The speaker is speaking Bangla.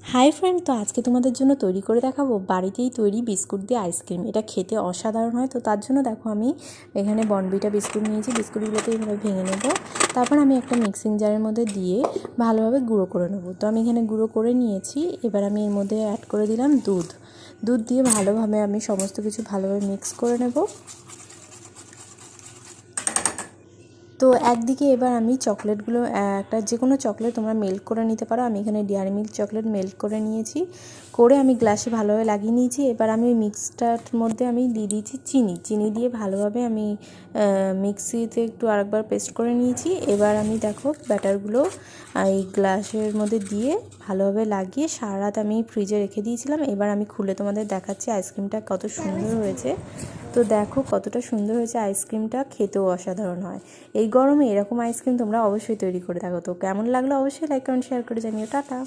হাই ফ্রেন্ড, তো আজকে তোমাদের জন্য তৈরি করে দেখাবো বাড়িতেই তৈরি বিস্কুট দিয়ে আইসক্রিম। এটা খেতে অসাধারণ হয়। তো তার জন্য দেখো আমি এখানে বর্নভিটা বিস্কুট নিয়েছি। বিস্কুটগুলোকে এইভাবে ভেঙে নেব। তারপর আমি একটা মিক্সিং জারের মধ্যে দিয়ে ভালোভাবে গুঁড়ো করে নেব। তো আমি এখানে গুঁড়ো করে নিয়েছি। এবার আমি এর মধ্যে অ্যাড করে দিলাম দুধ দিয়ে ভালোভাবে আমি সমস্ত কিছু ভালোভাবে মিক্স করে নেব। তো একদিকে এবার আমি চকলেটগুলো একটা যে কোনো চকলেট তোমরা মেল্ট করে নিতে পারো। আমি এখানে ডেয়ারি মিল্ক চকলেট মেল্ট করে নিয়েছি, করে আমি গ্লাসে ভালোভাবে লাগিয়ে নিয়েছি। এবার আমি ওই মিক্সটার মধ্যে আমি দিয়ে দিয়েছি চিনি দিয়ে ভালোভাবে আমি মিক্সিতে একটু আরেকবার পেস্ট করে নিয়েছি। এবার আমি দেখো ব্যাটারগুলো এই গ্লাসের মধ্যে দিয়ে ভালোভাবে লাগিয়ে সারা রাত আমি ফ্রিজে রেখে দিয়েছিলাম। এবার আমি খুলে তোমাদের দেখাচ্ছি আইসক্রিমটা কত সুন্দর হয়েছে। তো দেখো কতটা সুন্দর হয়েছে আইসক্রিমটা, খেতেও অসাধারণ হয়। এই গরমে এরকম আইসক্রিম তোমরা অবশ্যই তৈরি করে থাকো। তো কেমন লাগলো অবশ্যই লাইক কমেন্ট শেয়ার করে জানিও। টাটা।